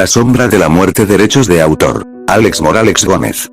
La sombra de la muerte. Derechos de autor. Alex Morales Gómez.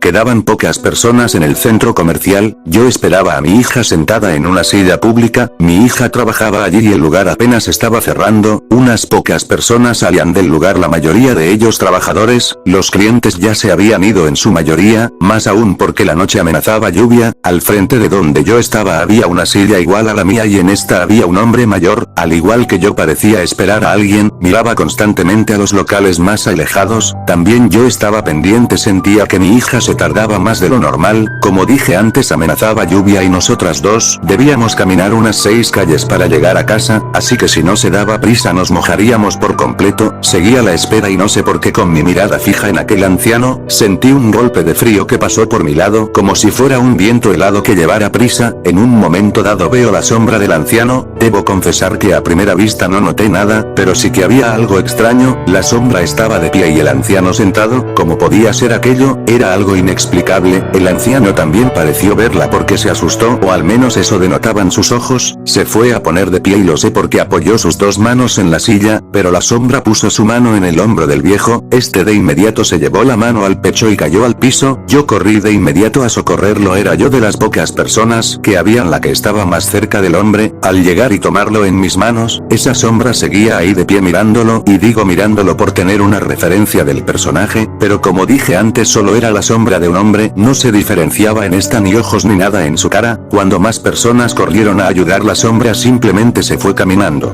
Quedaban pocas personas en el centro comercial, yo esperaba a mi hija sentada en una silla pública, mi hija trabajaba allí y el lugar apenas estaba cerrando, unas pocas personas salían del lugar, la mayoría de ellos trabajadores, los clientes ya se habían ido en su mayoría, más aún porque la noche amenazaba lluvia, al frente de donde yo estaba había una silla igual a la mía y en esta había un hombre mayor, al igual que yo parecía esperar a alguien, miraba constantemente a los locales más alejados, también yo estaba pendiente, sentía que mi hija se tardaba más de lo normal, como dije antes amenazaba lluvia y nosotras dos debíamos caminar unas 6 calles para llegar a casa, así que si no se daba prisa nos mojaríamos por completo, seguía la espera y no sé por qué con mi mirada fija en aquel anciano, sentí un golpe de frío que pasó por mi lado como si fuera un viento helado que llevara prisa, en un momento dado veo la sombra del anciano, debo confesar que a primera vista no noté nada, pero sí que había algo extraño, la sombra estaba de pie y el anciano sentado, ¿cómo podía ser aquello? Era algo inexplicable, el anciano también pareció verla porque se asustó o al menos eso denotaban sus ojos, se fue a poner de pie y lo sé porque apoyó sus 2 manos en la silla, pero la sombra puso su mano en el hombro del viejo, este de inmediato se llevó la mano al pecho y cayó al piso, yo corrí de inmediato a socorrerlo, era yo de las pocas personas que habían la que estaba más cerca del hombre, al llegar y tomarlo en mis manos, esa sombra seguía ahí de pie mirándolo, y digo mirándolo por tener una referencia del personaje, pero como dije antes solo era la sombra de un hombre, no se diferenciaba en esta ni ojos ni nada en su cara, cuando más personas corrieron a ayudar la sombra simplemente se fue caminando.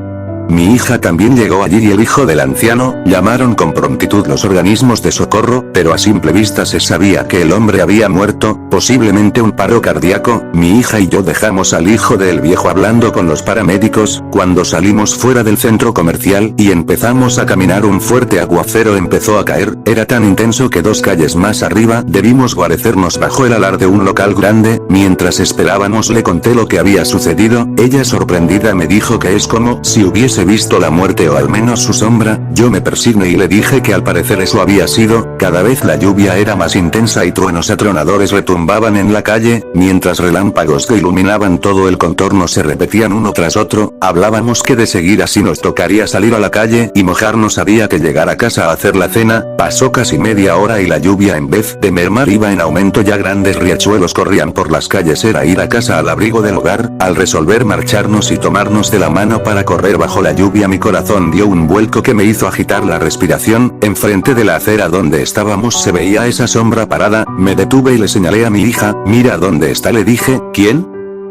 Mi hija también llegó allí y el hijo del anciano, llamaron con prontitud los organismos de socorro, pero a simple vista se sabía que el hombre había muerto, posiblemente un paro cardíaco, mi hija y yo dejamos al hijo del viejo hablando con los paramédicos, cuando salimos fuera del centro comercial y empezamos a caminar un fuerte aguacero empezó a caer, era tan intenso que 2 calles más arriba debimos guarecernos bajo el alar de un local grande, mientras esperábamos le conté lo que había sucedido, ella sorprendida me dijo que es como si hubiese visto la muerte o al menos su sombra, yo me persigné y le dije que al parecer eso había sido, cada vez la lluvia era más intensa y truenos atronadores retumbaban en la calle, mientras relámpagos que iluminaban todo el contorno se repetían uno tras otro, hablábamos que de seguir así nos tocaría salir a la calle y mojarnos, había que llegar a casa a hacer la cena, pasó casi media hora y la lluvia en vez de mermar iba en aumento, ya grandes riachuelos corrían por las calles, era ir a casa al abrigo del hogar, al resolver marcharnos y tomarnos de la mano para correr bajo la lluvia mi corazón dio un vuelco que me hizo agitar la respiración, enfrente de la acera donde estábamos se veía esa sombra parada, me detuve y le señalé a mi hija, mira dónde está, le dije, ¿quién?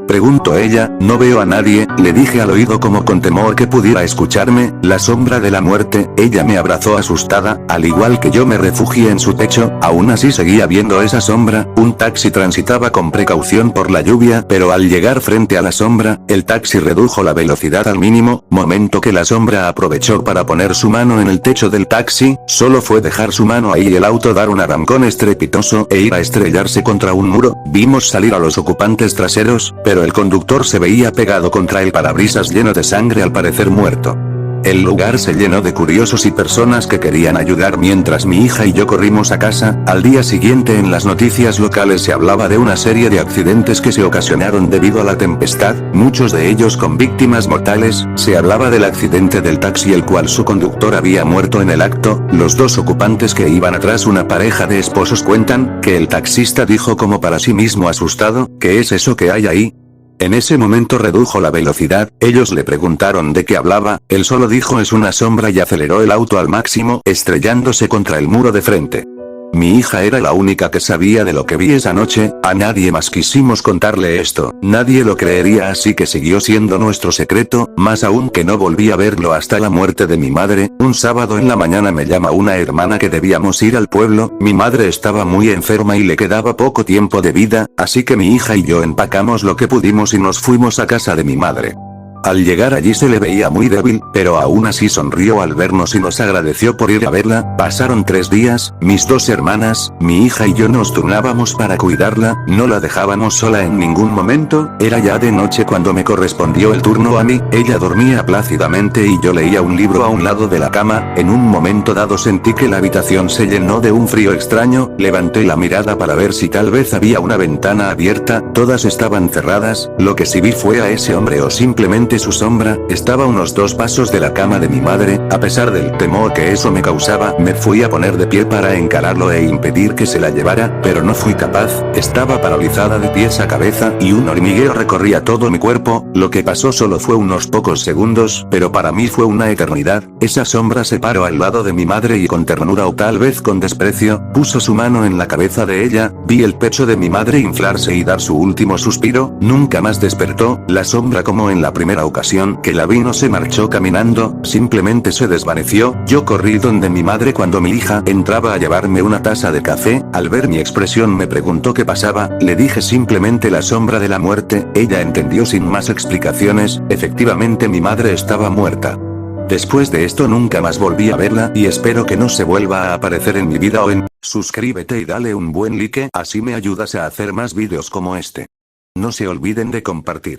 Preguntó ella, no veo a nadie, le dije al oído como con temor que pudiera escucharme, la sombra de la muerte, ella me abrazó asustada, al igual que yo me refugié en su techo, aún así seguía viendo esa sombra, un taxi transitaba con precaución por la lluvia, pero al llegar frente a la sombra, el taxi redujo la velocidad al mínimo, momento que la sombra aprovechó para poner su mano en el techo del taxi, solo fue dejar su mano ahí y el auto dar un arrancón estrepitoso e ir a estrellarse contra un muro, vimos salir a los ocupantes traseros, pero el conductor se veía pegado contra el parabrisas lleno de sangre, al parecer muerto. El lugar se llenó de curiosos y personas que querían ayudar mientras mi hija y yo corrimos a casa, al día siguiente en las noticias locales se hablaba de una serie de accidentes que se ocasionaron debido a la tempestad, muchos de ellos con víctimas mortales, se hablaba del accidente del taxi el cual su conductor había muerto en el acto, los 2 ocupantes que iban atrás una pareja de esposos cuentan, que el taxista dijo como para sí mismo asustado, ¿qué es eso que hay ahí? En ese momento redujo la velocidad, ellos le preguntaron de qué hablaba, él solo dijo es una sombra y aceleró el auto al máximo, estrellándose contra el muro de frente. Mi hija era la única que sabía de lo que vi esa noche, a nadie más quisimos contarle esto, nadie lo creería así que siguió siendo nuestro secreto, más aún que no volví a verlo hasta la muerte de mi madre, un sábado en la mañana me llama una hermana que debíamos ir al pueblo, mi madre estaba muy enferma y le quedaba poco tiempo de vida, así que mi hija y yo empacamos lo que pudimos y nos fuimos a casa de mi madre. Al llegar allí se le veía muy débil, pero aún así sonrió al vernos y nos agradeció por ir a verla, pasaron 3 días, mis 2 hermanas, mi hija y yo nos turnábamos para cuidarla, no la dejábamos sola en ningún momento, era ya de noche cuando me correspondió el turno a mí, ella dormía plácidamente y yo leía un libro a un lado de la cama, en un momento dado sentí que la habitación se llenó de un frío extraño, levanté la mirada para ver si tal vez había una ventana abierta, todas estaban cerradas, lo que sí vi fue a ese hombre o simplemente que su sombra estaba a unos 2 pasos de la cama de mi madre. A pesar del temor que eso me causaba, me fui a poner de pie para encararlo e impedir que se la llevara, pero no fui capaz. Estaba paralizada de pies a cabeza y un hormigueo recorría todo mi cuerpo. Lo que pasó solo fue unos pocos segundos, pero para mí fue una eternidad. Esa sombra se paró al lado de mi madre y con ternura o tal vez con desprecio, puso su mano en la cabeza de ella. Vi el pecho de mi madre inflarse y dar su último suspiro. Nunca más despertó. La sombra, como en la primera ocasión que la vi, no se marchó caminando, simplemente se desvaneció. Yo corrí donde mi madre cuando mi hija entraba a llevarme una taza de café. Al ver mi expresión me preguntó qué pasaba. Le dije simplemente la sombra de la muerte. Ella entendió sin más explicaciones. Efectivamente mi madre estaba muerta. Después de esto nunca más volví a verla y espero que no se vuelva a aparecer en mi vida o en... Suscríbete y dale un buen like, así me ayudas a hacer más vídeos como este. No se olviden de compartir.